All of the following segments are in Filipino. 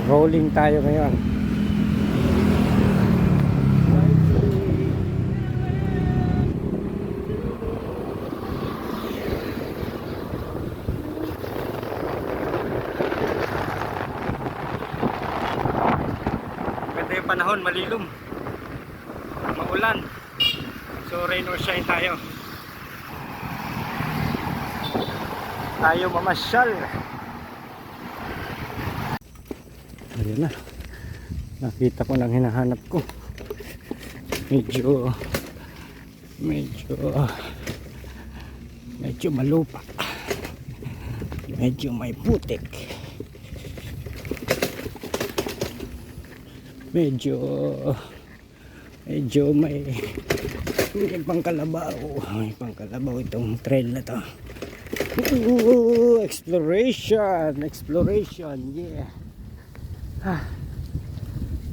Rolling tayo ngayon. Ganda yung panahon, malilom, maulan, so rain or shine tayo mamasyal. Ayun na, nakita ko lang hinahanap ko. Medyo malupa, medyo may putik, medyo may pangkalabaw, itong trail na to. Exploration, yeah.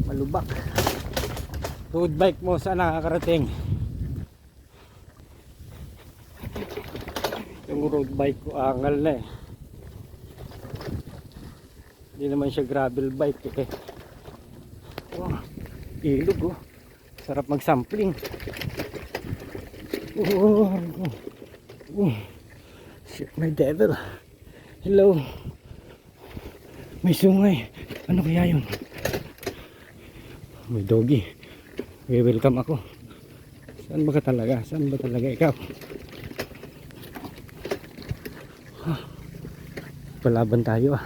Malubak. Road bike mo saan nakakarating? Yung road bike ko angal na eh. Hindi naman siya gravel bike eh. Wow, ilog oh. Sarap mag-sampling. Shit, my devil. Hello. May sungay. Ano kaya yun? May doggy. Welcome ako. Saan ba talaga ikaw? Palaban tayo ah.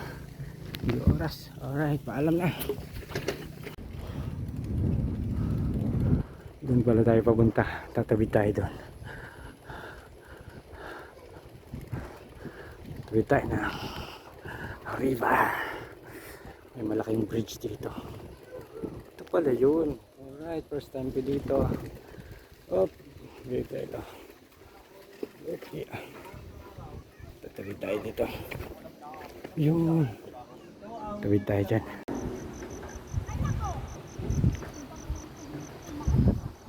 Hindi oras. Alright, paalam na. Doon pala tayo papunta. Tatawid tayo doon. Tatawid tayo na river. May malaking bridge dito. Ito pala yun. Alright, first time ko dito. Op, dito ito. Okay. Tatawid tayo dito. Yun. Tawid tayo dyan.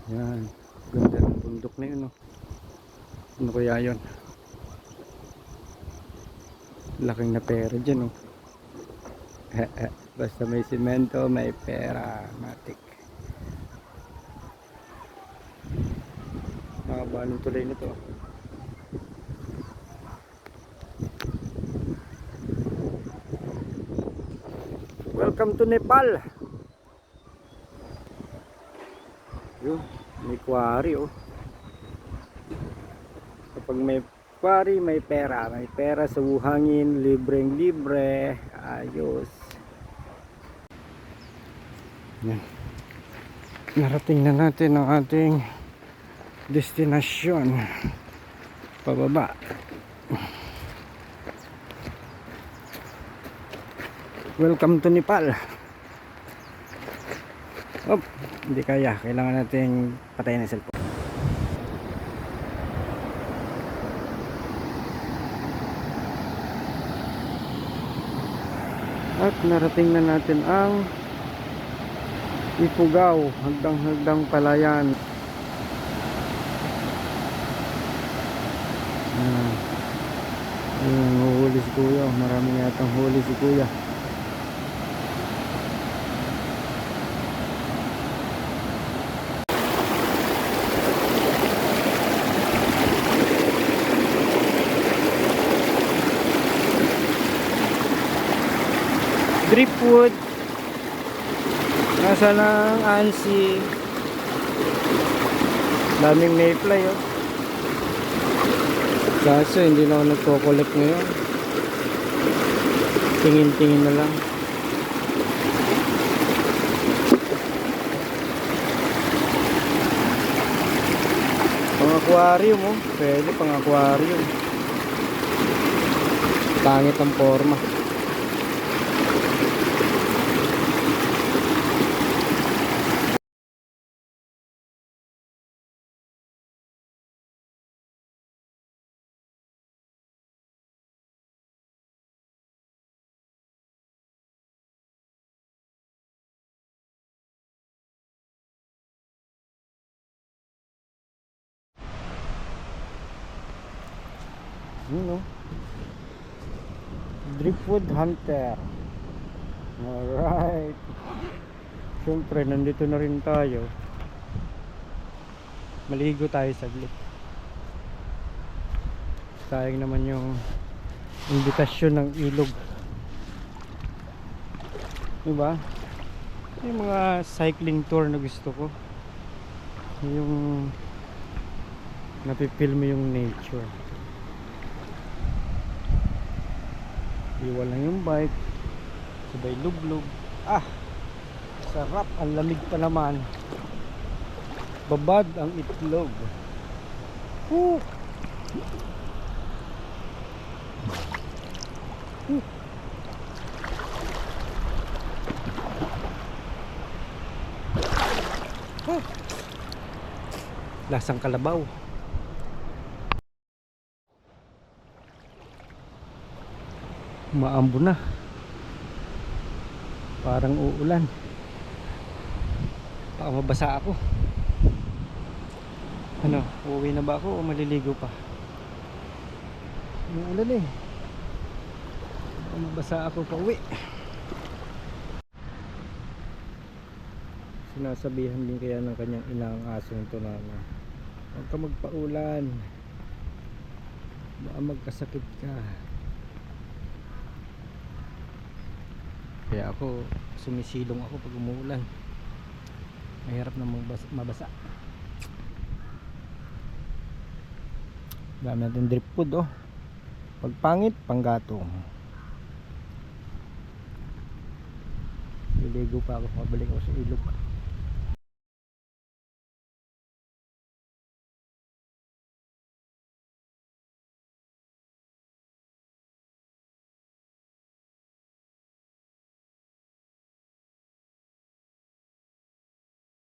Yan. Ganda ng bundok na yun. Ano kaya yun? Laking na pera dyan. Basta may simento, may pera. Matik. Mahaba ng tulay nito. Welcome to Nepal. Yun, may quarry oh. Kapag may quarry, may pera. May pera sa buhangin, libreng libre. Ayos. Yan. Narating na natin ang ating destinasyon. Pababa. Welcome to Nepal. Oh, hindi kaya. Kailangan natin patayin ang cellphone. At narating na natin ang Ifugao, hagdang palayan. Ayun, huli si kuya. Maraming yatang huli si kuya. Driftwood. Nasa ng Ansi. Daming mayfly oh. Kaso hindi na ako nagko-collect ngayon. Tingin-tingin na lang. Pang aquarium oh. Pwede pang aquarium. Pangit ang forma. Driftwood Hunter. Alright. Siyempre, nandito na rin tayo. Maligo tayo saglit. Sayang naman yung imbitasyon ng ilog. Diba? Yung mga cycling tour na gusto ko. Yung napipil mo yung nature. Iwan lang yung bike. Sabay luglog. Ah! Sarap. Ang lamig pa naman. Babad ang itlog. Woo! Lasang kalabaw. Maambo na. Parang uulan. Baka mabasa ako. Ano, uuwi na ba ako o maliligo pa? Uulan eh. Baka mabasa ako pa uwi. Sinasabihan din kaya ng kanyang inang asong ito na huwag ka magpaulan, baka magkasakit ka. Kaya ako sumisilong ako pag umuulan. Mahirap na mabasa. Dami natin drip food oh. Pag pangit, panggatong. Liligo pa ako, mabalik ako sa ilog.